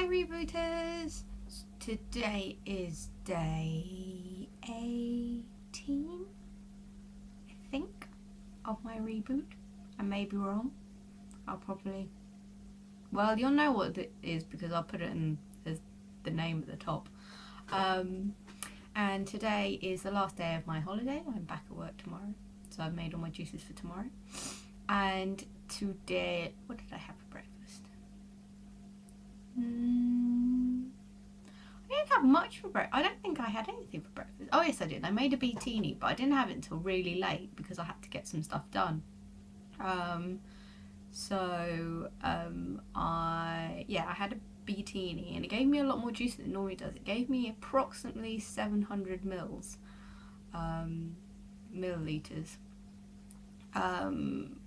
Rebooters! Today is day 18, I think, of my reboot. I may be wrong. I'll probably... Well, you'll know what it is because I'll put it in as the name at the top. And today is the last day of my holiday. I'm back at work tomorrow. So I've made all my juices for tomorrow. And today... What did I have for breakfast? I didn't have much for breakfast. I don't think I had anything for breakfast. Oh yes I did. I made a beetini, but I didn't have it until really late because I had to get some stuff done. I had a beetini and it gave me a lot more juice than it normally does. It gave me approximately 700 milliliters,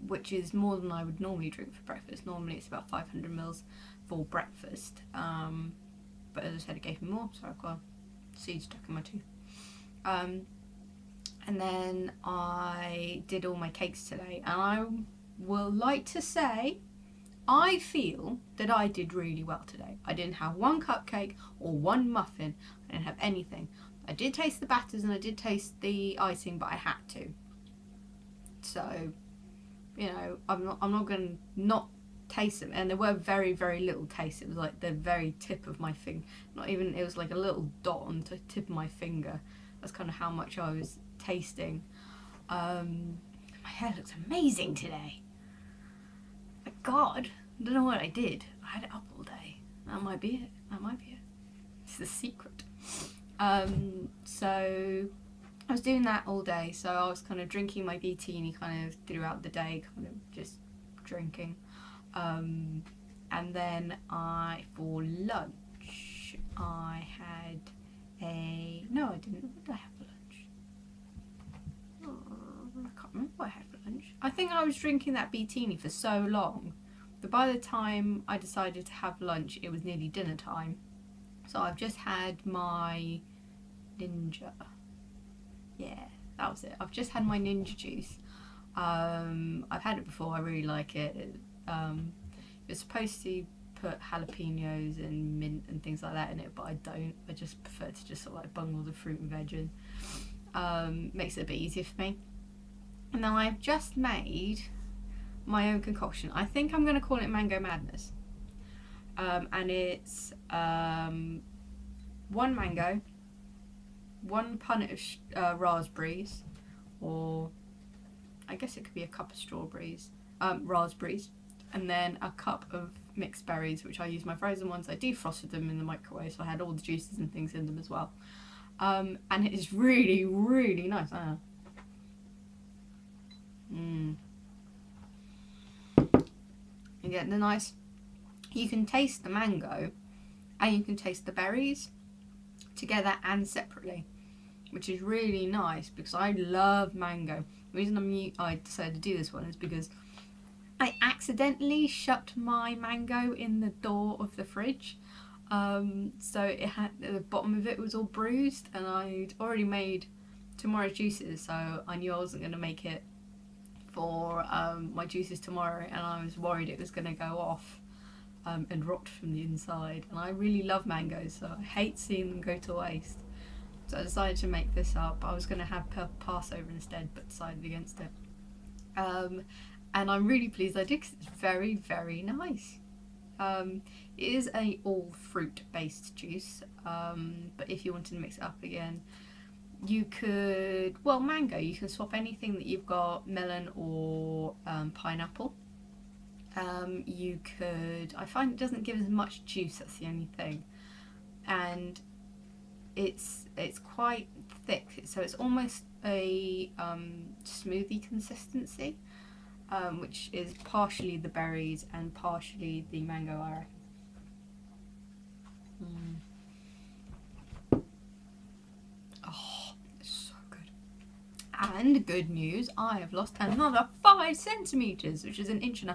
which is more than I would normally drink for breakfast. Normally it's about 500 mils for breakfast, but as I said, it gave me more, so I've got seeds stuck in my tooth. And then I did all my cakes today, and I will like to say I feel that I did really well today. I didn't have one cupcake or one muffin. I didn't have anything. I did taste the batters and I did taste the icing, but I had to. So, you know, I'm not going to not taste them. And there were very, very little taste. It was like the very tip of my finger. Not even, it was like a little dot on the tip of my finger. That's kind of how much I was tasting. My hair looks amazing today. My God, I don't know what I did. I had it up all day. That might be it. That might be it. It's the secret. So I was doing that all day. So I was kind of drinking my beetini kind of throughout the day, kind of just drinking. And then for lunch, I had no, I didn't. What did I have for lunch? I can't remember what I had for lunch. I think I was drinking that beetini for so long that by the time I decided to have lunch, it was nearly dinner time. So I've just had my Ninja. Yeah, that was it. I've just had my Ninja juice. I've had it before. I really like it. You're supposed to put jalapenos and mint and things like that in it, but I don't. I just prefer to just sort of like bung all the fruit and veg in. Makes it a bit easier for me. And then I've just made my own concoction. I think I'm going to call it Mango Madness. And it's 1 mango, 1 punnet of raspberries, or I guess it could be a cup of strawberries, raspberries, and then a cup of mixed berries, which I use my frozen ones. I defrosted them in the microwave, so I had all the juices and things in them as well. And it is really, really nice. You get the nice, you can taste the mango and you can taste the berries together and separately, which is really nice because I love mango. The reason I decided to do this one is because I accidentally shut my mango in the door of the fridge, so it had, the bottom of it was all bruised, and I'd already made tomorrow's juices, so I knew I wasn't going to make it for my juices tomorrow, and I was worried it was going to go off and rot from the inside. And I really love mangoes, so I hate seeing them go to waste. So I decided to make this up. I was going to have Passover instead, but decided against it. And I'm really pleased I did because it's very, very nice. It is a all fruit based juice, but if you wanted to mix it up again, you could, well, mango, you can swap anything that you've got, melon or pineapple. You could, I find it doesn't give as much juice, that's the only thing. And it's quite thick, so it's almost a smoothie consistency, which is partially the berries and partially the mango, I reckon. Oh, it's so good. And good news, I have lost another 5 centimeters, which is 1.5 inches.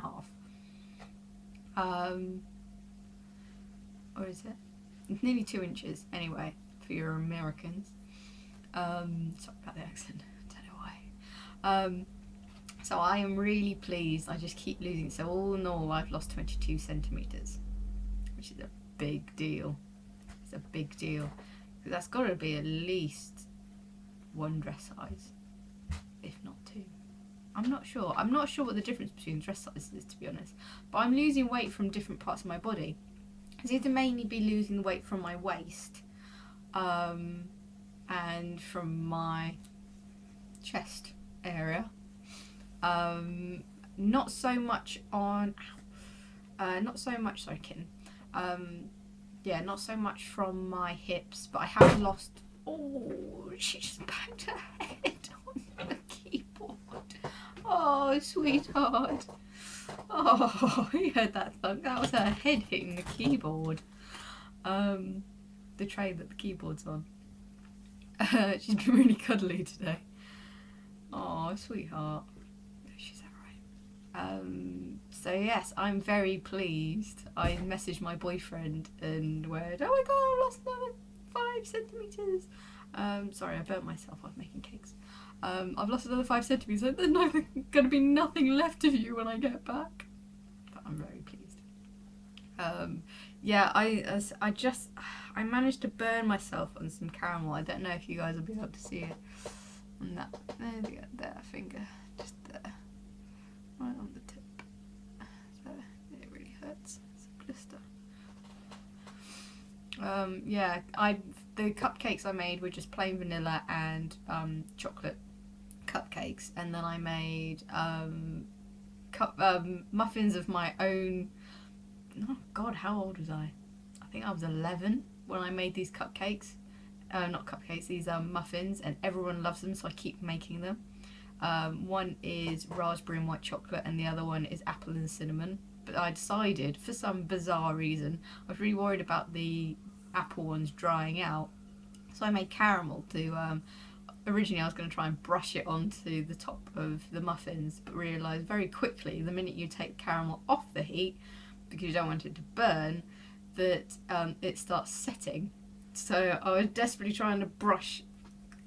Or is it? It's nearly 2 inches anyway, for your Americans. Sorry about the accent, don't know why. So I am really pleased. I just keep losing. So all in all, I've lost 22 centimeters, which is a big deal. It's a big deal. Because that's got to be at least 1 dress size, if not 2. I'm not sure. I'm not sure what the difference between dress sizes is, to be honest. But I'm losing weight from different parts of my body. I seem to mainly be losing the weight from my waist, and from my chest area. Not so much on, not so much, sorry kitten, yeah, not so much from my hips, but I have lost, oh, she just banged her head on the keyboard. Oh, sweetheart. Oh, you heard that thunk, that was her head hitting the keyboard. The tray that the keyboard's on. She's been really cuddly today. Oh, sweetheart. She's alright. So yes, I'm very pleased. I messaged my boyfriend and went, oh my god, I lost another 5 centimetres. Sorry, I burnt myself while making cakes. I've lost another 5 centimetres. There's going to be nothing left of you when I get back. But I'm very pleased. Yeah, I managed to burn myself on some caramel. I don't know if you guys will be able to see it. On that, there, finger, just there, right on the tip. So it really hurts. It's a blister. Yeah, the cupcakes I made were just plain vanilla and chocolate cupcakes, and then I made muffins of my own. Oh God, how old was I? I think I was 11 when I made these cupcakes. Not cupcakes, these muffins, and everyone loves them, so I keep making them. One is raspberry and white chocolate, and the other one is apple and cinnamon. But I decided, for some bizarre reason, I was really worried about the apple ones drying out, so I made caramel to, originally I was going to try and brush it onto the top of the muffins, but realised very quickly, the minute you take caramel off the heat, because you don't want it to burn, that it starts setting. So I was desperately trying to brush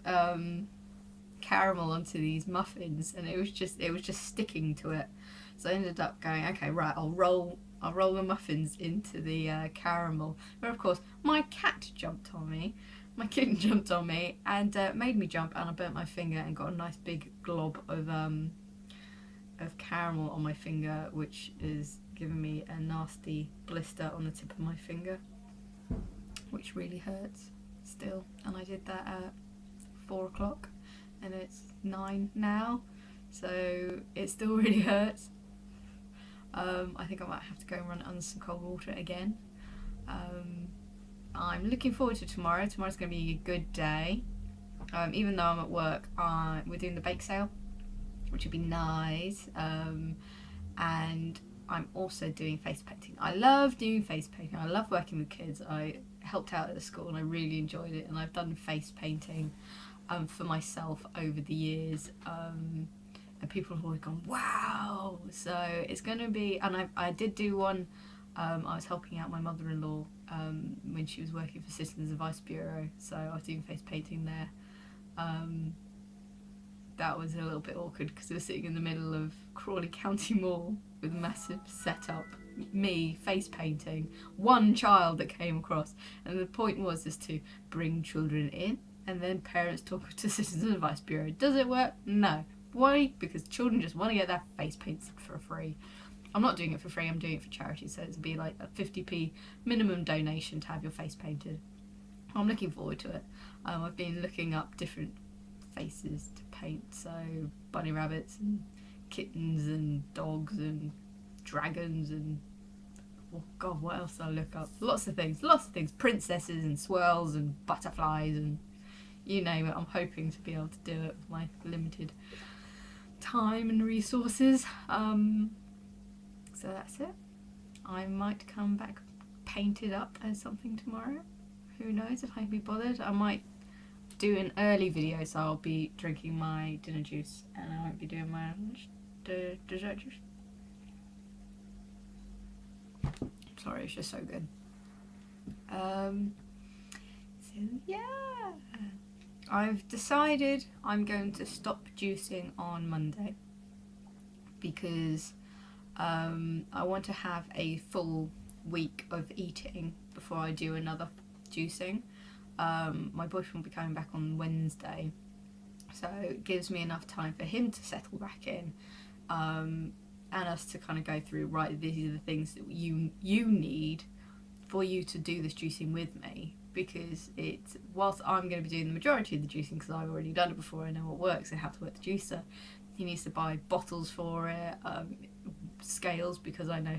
caramel onto these muffins, and it was just sticking to it. So I ended up going, okay, right, I'll roll the muffins into the caramel. But of course, my cat jumped on me, my kitten jumped on me, and made me jump, and I burnt my finger and got a nice big glob of caramel on my finger, which is giving me a nasty blister on the tip of my finger, which really hurts still. And I did that at 4 o'clock and it's 9 now, so it still really hurts. I think I might have to go and run it under some cold water again. I'm looking forward to tomorrow. Tomorrow's going to be a good day. Even though I'm at work, we're doing the bake sale, which would be nice. And I'm also doing face painting. I love doing face painting. I love working with kids. I helped out at the school and I really enjoyed it, and I've done face painting for myself over the years, and people have always gone, wow. So it's going to be, and I did do one. I was helping out my mother-in-law when she was working for Citizens Advice Bureau, so I was doing face painting there. That was a little bit awkward because we were sitting in the middle of Crawley County Mall with a massive setup, me face painting, one child that came across, and the point was just to bring children in and then parents talk to Citizens Advice Bureau. Does it work? No. Why? Because children just want to get their face painted for free. I'm not doing it for free, I'm doing it for charity, so it'll be like a 50p minimum donation to have your face painted. I'm looking forward to it. I've been looking up different faces to paint, so bunny rabbits and kittens and dogs and dragons and, oh god, what else did I look up? Lots of things, princesses and swirls and butterflies and you name it. I'm hoping to be able to do it with my limited time and resources. So that's it. I might come back painted up as something tomorrow. Who knows if I can be bothered. I might do an early video, so I'll be drinking my dinner juice and I won't be doing my dessert juice. Sorry, it's just so good. So yeah, I've decided I'm going to stop juicing on Monday because I want to have a full week of eating before I do another juicing. My boyfriend will be coming back on Wednesday, so it gives me enough time for him to settle back in, and us to kind of go through, right, these are the things that you need for you to do this juicing with me, because it's, whilst I'm going to be doing the majority of the juicing because I've already done it before, I know what works, I have to work the juicer, he needs to buy bottles for it, scales, because I know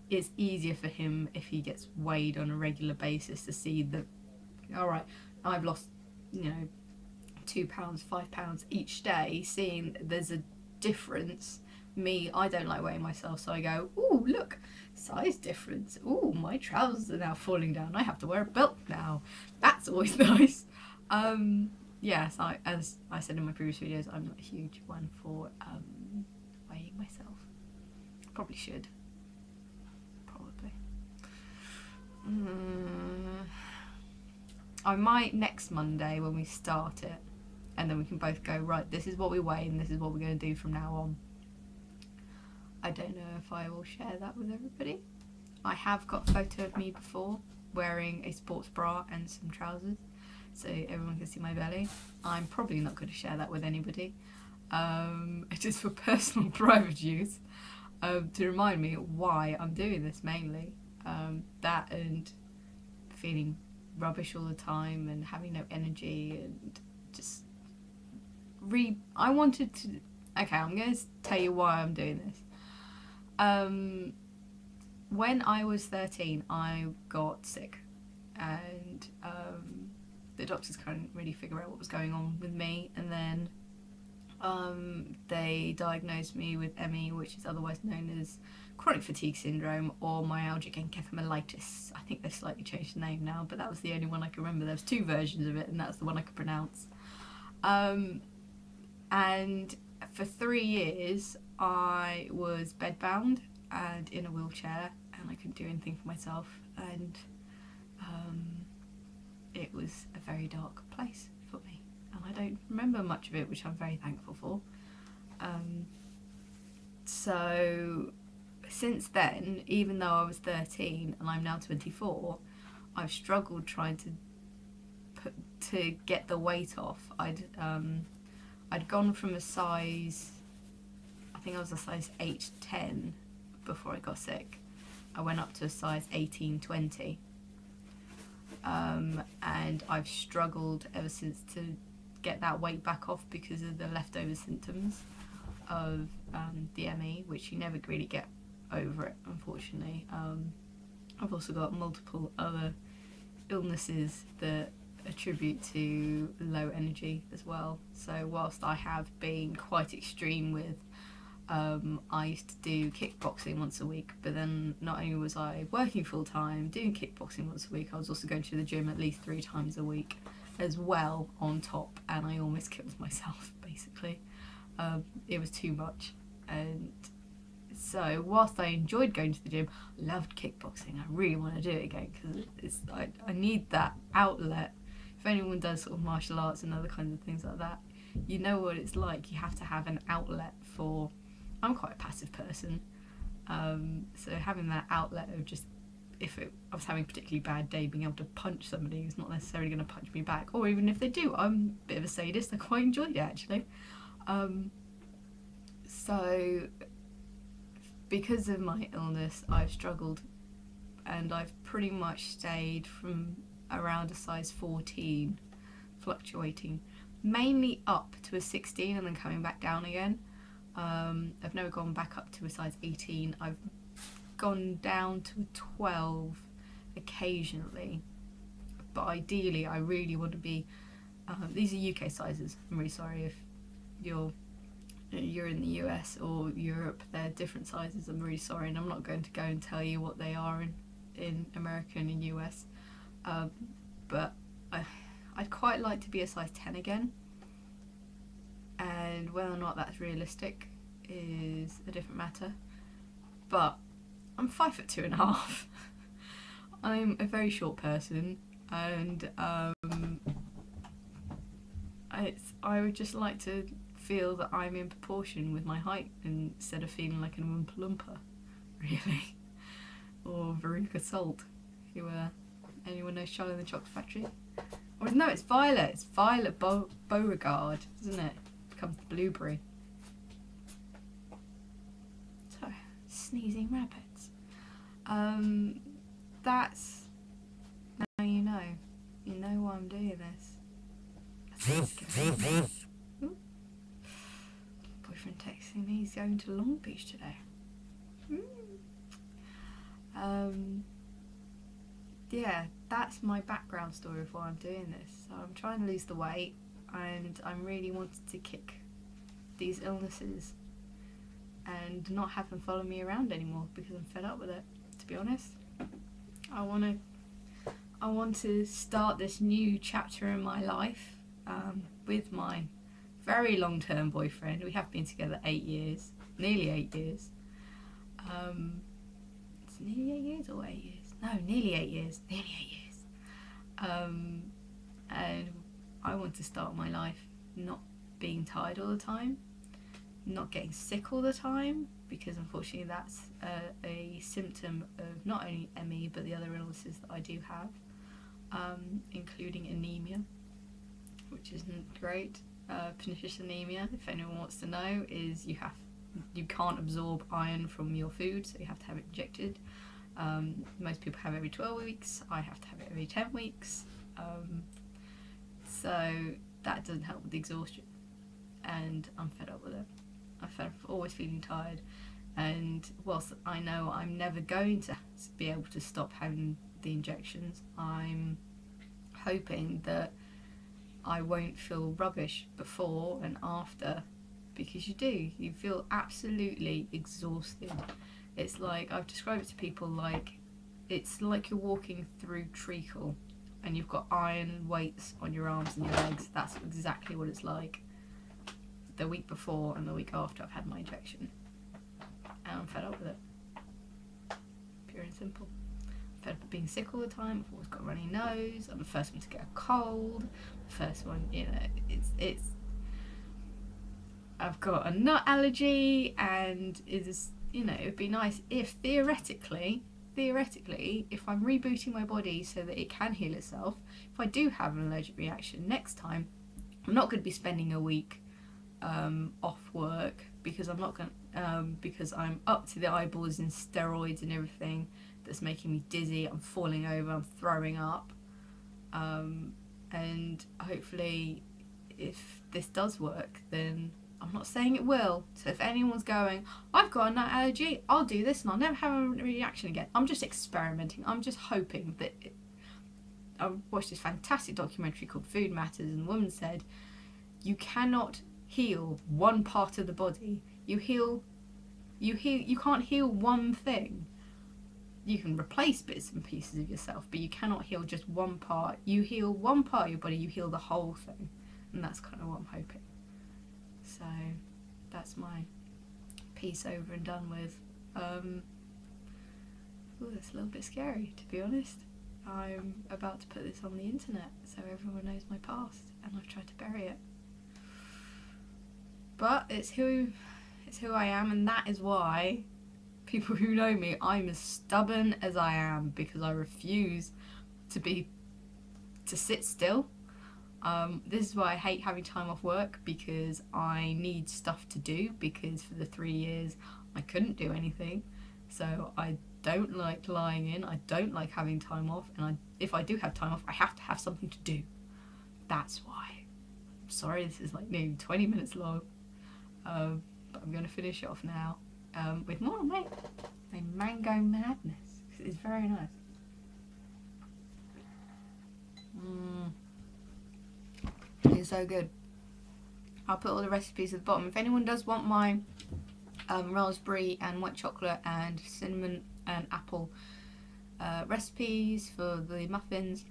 it's easier for him if he gets weighed on a regular basis to see that, alright, I've lost, you know, 2 pounds, 5 pounds each day, seeing there's a difference. Me, I don't like weighing myself, so I go, ooh, look, size difference. Ooh, my trousers are now falling down. I have to wear a belt now. That's always nice. Yeah, so as I said in my previous videos, I'm not a huge one for weighing myself. Probably should. Probably. I might next Monday when we start it, and then we can both go, right, this is what we weigh and this is what we're going to do from now on. I don't know if I will share that with everybody. I have got a photo of me before wearing a sports bra and some trousers, so everyone can see my belly. I'm probably not going to share that with anybody. Just for personal private use, to remind me why I'm doing this mainly. That and feeling rubbish all the time and having no energy and just I wanted to, okay, I'm going to tell you why I'm doing this. When I was 13, I got sick, and the doctors couldn't really figure out what was going on with me, and then they diagnosed me with ME, which is otherwise known as chronic fatigue syndrome or myalgic encephalomyelitis. I think they've slightly changed the name now, but that was the only one I can remember. There was 2 versions of it, and that's the one I could pronounce. And for 3 years I was bedbound and in a wheelchair, and I couldn't do anything for myself, and it was a very dark place for me, and I don't remember much of it, which I'm very thankful for. So since then, even though I was 13 and I'm now 24, I've struggled trying to get the weight off. I'd gone from a size, I think I was a size 8 to 10 before I got sick. I went up to a size 18, 20. And I've struggled ever since to get that weight back off because of the leftover symptoms of the ME, which you never really get over it, unfortunately. I've also got multiple other illnesses that attribute to low energy as well. So whilst I have been quite extreme with, I used to do kickboxing once a week, but then not only was I working full time doing kickboxing once a week, I was also going to the gym at least 3 times a week as well on top, and I almost killed myself basically. It was too much, and so whilst I enjoyed going to the gym, I loved kickboxing. I really want to do it again because I need that outlet. If anyone does sort of martial arts and other kinds of things like that, you know what it's like. You have to have an outlet for, I'm quite a passive person, so having that outlet of just, I was having a particularly bad day, being able to punch somebody who's not necessarily going to punch me back, or even if they do, I'm a bit of a sadist, I quite enjoyed it actually. So because of my illness, I've struggled, and I've pretty much stayed from around a size 14, fluctuating, mainly up to a 16 and then coming back down again. I've never gone back up to a size 18. I've gone down to a 12 occasionally, but ideally I really want to be, these are UK sizes. I'm really sorry if you're in the US or Europe, they're different sizes. I'm really sorry, and I'm not going to go and tell you what they are in America and in US, but I'd quite like to be a size 10 again, and whether or not that's realistic is a different matter. But I'm 5'2.5". I'm a very short person, and I would just like to feel that I'm in proportion with my height instead of feeling like an Oompa Loompa, really. or Veruca Salt. Who anyone knows Charlie and the Chocolate Factory? Or no, it's Violet. It's Violet Beauregard, isn't it? Becomes the blueberry. So, sneezing rabbits. That's now you know. You know why I'm doing this. Ooh. Boyfriend texting me he's going to Long Beach today. Yeah, that's my background story of why I'm doing this. So I'm trying to lose the weight, and I'm really wanting to kick these illnesses and not have them follow me around anymore because I'm fed up with it, to be honest. I want to start this new chapter in my life with my very long-term boyfriend. We have been together 8 years, nearly 8 years. It's nearly 8 years or 8 years? No, nearly 8 years. Nearly 8 years. And I want to start my life not being tired all the time, not getting sick all the time, because unfortunately that's a symptom of not only ME but the other illnesses that I do have, including anemia, which isn't great. Pernicious anemia, if anyone wants to know, is you can't absorb iron from your food, so you have to have it injected. Most people have it every 12 weeks. I have to have it every 10 weeks. So that doesn't help with the exhaustion, and I'm fed up with it. I'm fed up with always feeling tired, and whilst I know I'm never going to be able to stop having the injections, I'm hoping that I won't feel rubbish before and after, because you feel absolutely exhausted. It's like, I've described it to people like, it's like you're walking through treacle and you've got iron weights on your arms and your legs. That's exactly what it's like the week before and the week after I've had my injection. And I'm fed up with it. Pure and simple. I'm fed up with being sick all the time. I've always got a runny nose. I'm the first one to get a cold. The first one, you know, it's I've got a nut allergy, and it's, you know, it'd be nice if theoretically, if I'm rebooting my body so that it can heal itself, if I do have an allergic reaction next time, I'm not going to be spending a week off work, because I'm not going because I'm up to the eyeballs in steroids and everything that's making me dizzy. I'm falling over, I'm throwing up, and hopefully if this does work, then I'm not saying it will, so if anyone's going, I've got a nut allergy, I'll do this and I'll never have a reaction again. I'm just experimenting. I'm just hoping that I watched this fantastic documentary called Food Matters, and the woman said, you cannot heal one part of the body. You can't heal one thing. You can replace bits and pieces of yourself, but you cannot heal just one part. You heal one part of your body, you heal the whole thing. And that's kind of what I'm hoping. So that's my piece over and done with. Ooh, that's a little bit scary, to be honest. I'm about to put this on the internet so everyone knows my past, and I've tried to bury it. But it's who I am, and that is why people who know me, I'm as stubborn as I am, because I refuse to sit still. This is why I hate having time off work, because I need stuff to do, because for the 3 years I couldn't do anything. So I don't like lying in, I don't like having time off, and if I do have time off, I have to have something to do. That's why. I'm sorry this is like nearly 20 minutes long, but I'm going to finish it off now with more of my mango madness, because it's very nice. It's so good. I'll put all the recipes at the bottom. If anyone does want my raspberry and white chocolate and cinnamon and apple recipes for the muffins,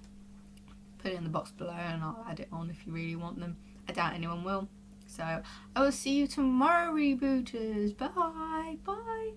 put it in the box below and I'll add it on if you really want them. I doubt anyone will. So I will see you tomorrow, Rebooters. Bye. Bye.